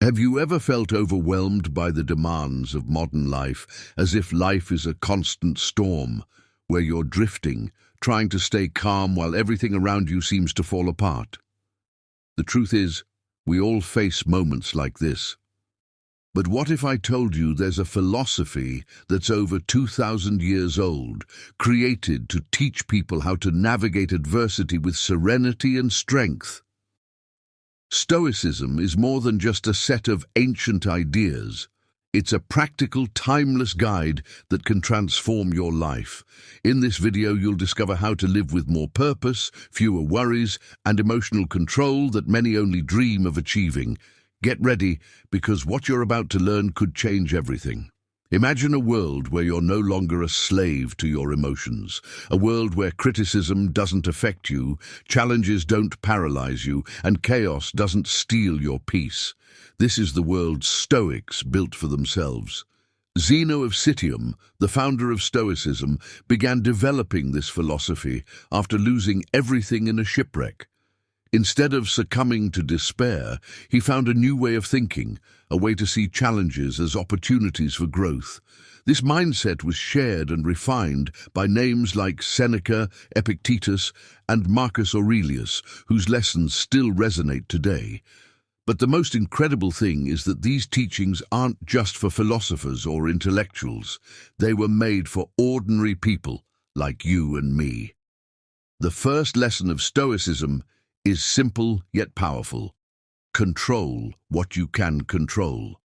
Have you ever felt overwhelmed by the demands of modern life, as if life is a constant storm, where you're drifting, trying to stay calm while everything around you seems to fall apart? The truth is, we all face moments like this. But what if I told you there's a philosophy that's over 2,000 years old, created to teach people how to navigate adversity with serenity and strength? Stoicism is more than just a set of ancient ideas. It's a practical, timeless guide that can transform your life. In this video, you'll discover how to live with more purpose, fewer worries, and emotional control that many only dream of achieving. Get ready, because what you're about to learn could change everything. Imagine a world where you're no longer a slave to your emotions, a world where criticism doesn't affect you, challenges don't paralyze you, and chaos doesn't steal your peace. This is the world Stoics built for themselves. Zeno of Citium, the founder of Stoicism, began developing this philosophy after losing everything in a shipwreck. Instead of succumbing to despair, he found a new way of thinking, a way to see challenges as opportunities for growth. This mindset was shared and refined by names like Seneca, Epictetus, and Marcus Aurelius, whose lessons still resonate today. But the most incredible thing is that these teachings aren't just for philosophers or intellectuals. They were made for ordinary people like you and me. The first lesson of Stoicism is simple yet powerful. Control what you can control.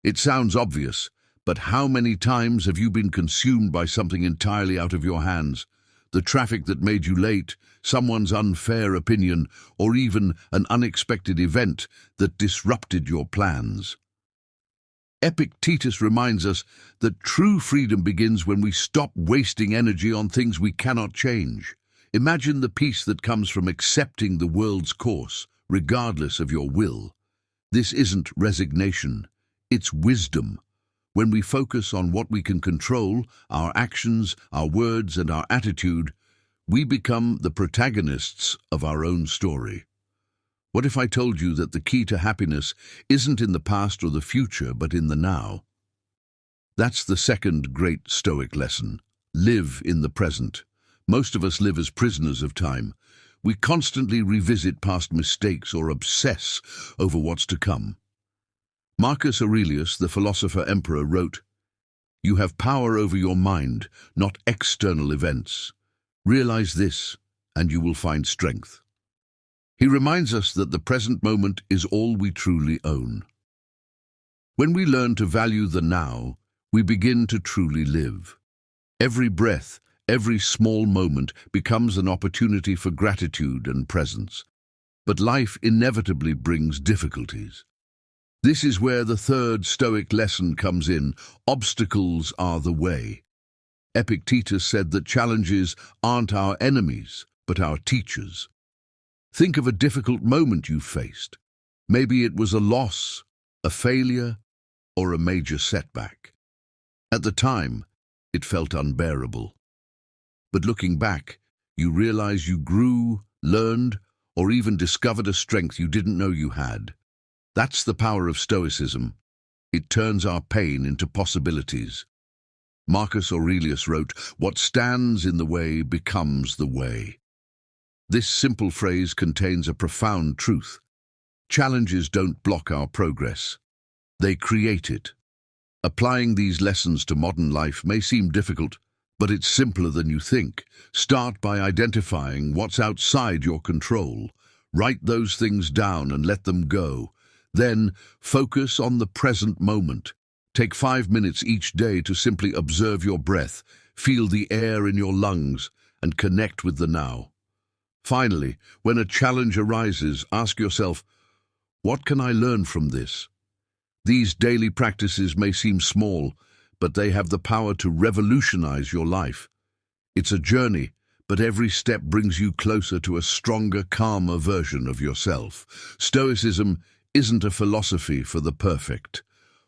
It sounds obvious, but how many times have you been consumed by something entirely out of your hands? The traffic that made you late, someone's unfair opinion, or even an unexpected event that disrupted your plans. Epictetus reminds us that true freedom begins when we stop wasting energy on things we cannot change. Imagine the peace that comes from accepting the world's course, regardless of your will. This isn't resignation, it's wisdom. When we focus on what we can control, our actions, our words, and our attitude, we become the protagonists of our own story. What if I told you that the key to happiness isn't in the past or the future, but in the now? That's the second great Stoic lesson. Live in the present. Most of us live as prisoners of time. We constantly revisit past mistakes or obsess over what's to come. Marcus Aurelius, the philosopher-emperor, wrote, "You have power over your mind, not external events. Realize this, and you will find strength." He reminds us that the present moment is all we truly own. When we learn to value the now, we begin to truly live. Every breath, every small moment becomes an opportunity for gratitude and presence. But life inevitably brings difficulties. This is where the third Stoic lesson comes in. Obstacles are the way. Epictetus said that challenges aren't our enemies, but our teachers. Think of a difficult moment you faced. Maybe it was a loss, a failure, or a major setback. At the time, it felt unbearable. But looking back, you realize you grew, learned, or even discovered a strength you didn't know you had. That's the power of Stoicism. It turns our pain into possibilities. Marcus Aurelius wrote, "What stands in the way becomes the way." This simple phrase contains a profound truth. Challenges don't block our progress. They create it. Applying these lessons to modern life may seem difficult, but it's simpler than you think. Start by identifying what's outside your control. Write those things down and let them go. Then, focus on the present moment. Take 5 minutes each day to simply observe your breath, feel the air in your lungs, and connect with the now. Finally, when a challenge arises, ask yourself, what can I learn from this? These daily practices may seem small, but they have the power to revolutionize your life. It's a journey, but every step brings you closer to a stronger, calmer version of yourself. Stoicism isn't a philosophy for the perfect.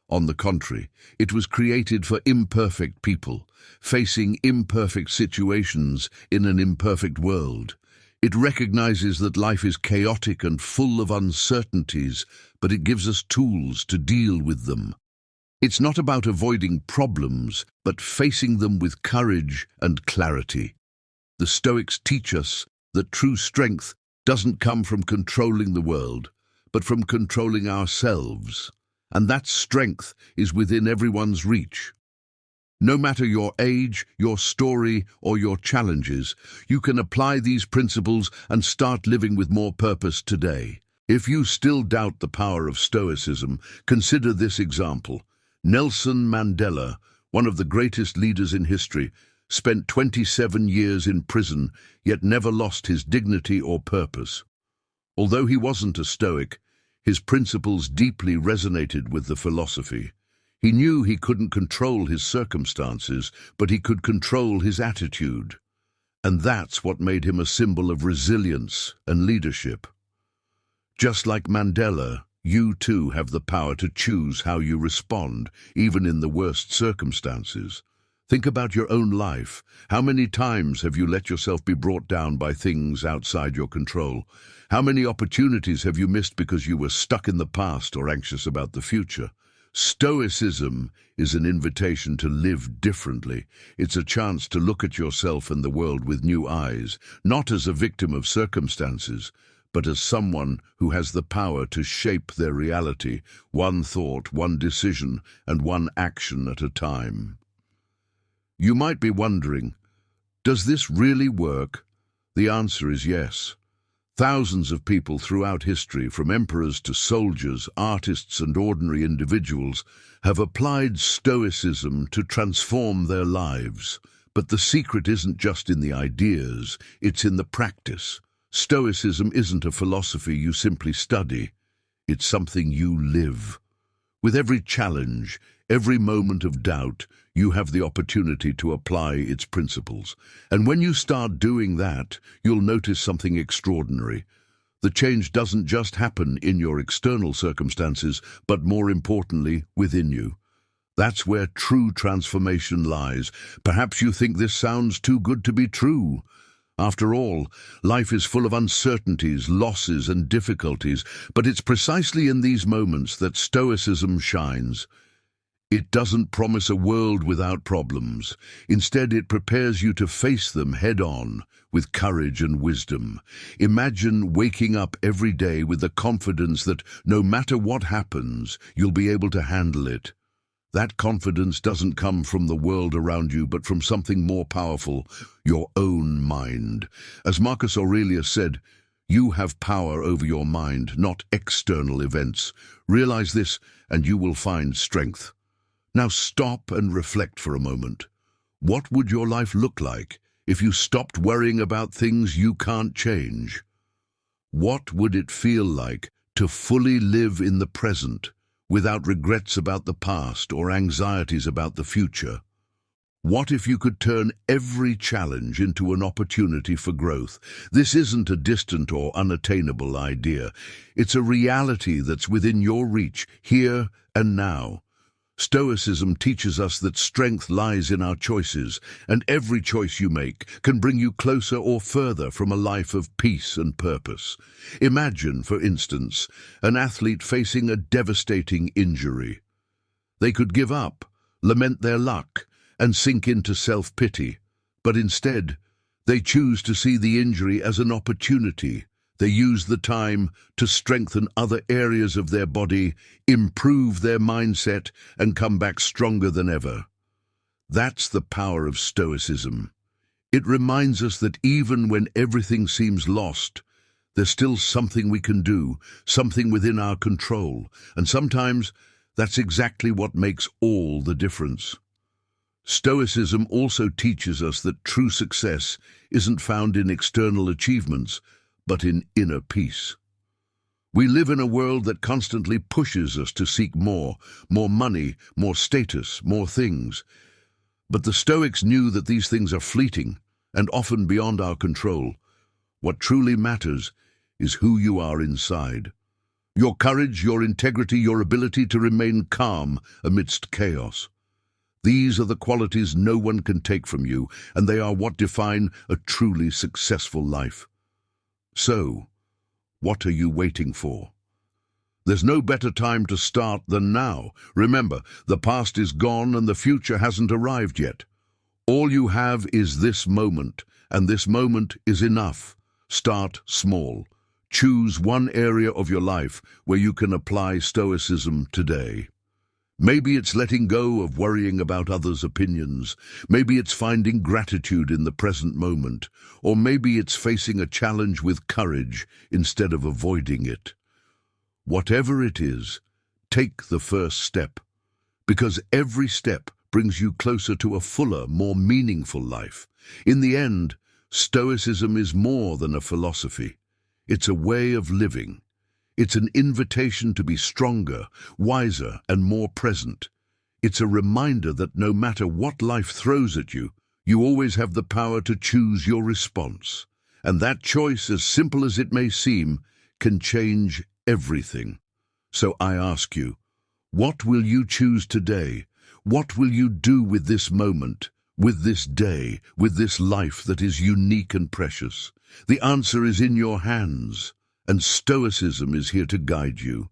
On the contrary, it was created for imperfect people, facing imperfect situations in an imperfect world. It recognizes that life is chaotic and full of uncertainties, but it gives us tools to deal with them. It's not about avoiding problems, but facing them with courage and clarity. The Stoics teach us that true strength doesn't come from controlling the world, but from controlling ourselves. And that strength is within everyone's reach. No matter your age, your story, or your challenges, you can apply these principles and start living with more purpose today. If you still doubt the power of Stoicism, consider this example. Nelson Mandela, one of the greatest leaders in history, spent 27 years in prison, yet never lost his dignity or purpose. Although he wasn't a Stoic, his principles deeply resonated with the philosophy. He knew he couldn't control his circumstances, but he could control his attitude. And that's what made him a symbol of resilience and leadership. Just like Mandela, you too have the power to choose how you respond, even in the worst circumstances. Think about your own life. How many times have you let yourself be brought down by things outside your control? How many opportunities have you missed because you were stuck in the past or anxious about the future? Stoicism is an invitation to live differently. It's a chance to look at yourself and the world with new eyes, not as a victim of circumstances, but as someone who has the power to shape their reality, one thought, one decision, and one action at a time. You might be wondering, does this really work? The answer is yes. Thousands of people throughout history, from emperors to soldiers, artists and ordinary individuals, have applied Stoicism to transform their lives. But the secret isn't just in the ideas, it's in the practice. Stoicism isn't a philosophy you simply study, it's something you live. With every challenge, every moment of doubt, you have the opportunity to apply its principles. And when you start doing that, you'll notice something extraordinary. The change doesn't just happen in your external circumstances, but more importantly, within you. That's where true transformation lies. Perhaps you think this sounds too good to be true. After all, life is full of uncertainties, losses, and difficulties, but it's precisely in these moments that Stoicism shines. It doesn't promise a world without problems. Instead, it prepares you to face them head-on, with courage and wisdom. Imagine waking up every day with the confidence that no matter what happens, you'll be able to handle it. That confidence doesn't come from the world around you, but from something more powerful, your own mind. As Marcus Aurelius said, you have power over your mind, not external events. Realize this, and you will find strength. Now stop and reflect for a moment. What would your life look like if you stopped worrying about things you can't change? What would it feel like to fully live in the present, without regrets about the past or anxieties about the future? What if you could turn every challenge into an opportunity for growth? This isn't a distant or unattainable idea. It's a reality that's within your reach, here and now. Stoicism teaches us that strength lies in our choices, and every choice you make can bring you closer or further from a life of peace and purpose. Imagine, for instance, an athlete facing a devastating injury. They could give up, lament their luck, and sink into self-pity, but instead, they choose to see the injury as an opportunity. They use the time to strengthen other areas of their body, improve their mindset, and come back stronger than ever. That's the power of Stoicism. It reminds us that even when everything seems lost, there's still something we can do, something within our control, and sometimes that's exactly what makes all the difference. Stoicism also teaches us that true success isn't found in external achievements, but in inner peace. We live in a world that constantly pushes us to seek more money, more status, more things. But the Stoics knew that these things are fleeting and often beyond our control. What truly matters is who you are inside. Your courage, your integrity, your ability to remain calm amidst chaos. These are the qualities no one can take from you, and they are what define a truly successful life. So, what are you waiting for? There's no better time to start than now. Remember, the past is gone and the future hasn't arrived yet. All you have is this moment, and this moment is enough. Start small. Choose one area of your life where you can apply Stoicism today. Maybe it's letting go of worrying about others' opinions. Maybe it's finding gratitude in the present moment. Or maybe it's facing a challenge with courage instead of avoiding it. Whatever it is, take the first step, because every step brings you closer to a fuller, more meaningful life. In the end, Stoicism is more than a philosophy. It's a way of living. It's an invitation to be stronger, wiser, and more present. It's a reminder that no matter what life throws at you, you always have the power to choose your response. And that choice, as simple as it may seem, can change everything. So I ask you, what will you choose today? What will you do with this moment, with this day, with this life that is unique and precious? The answer is in your hands, and Stoicism is here to guide you.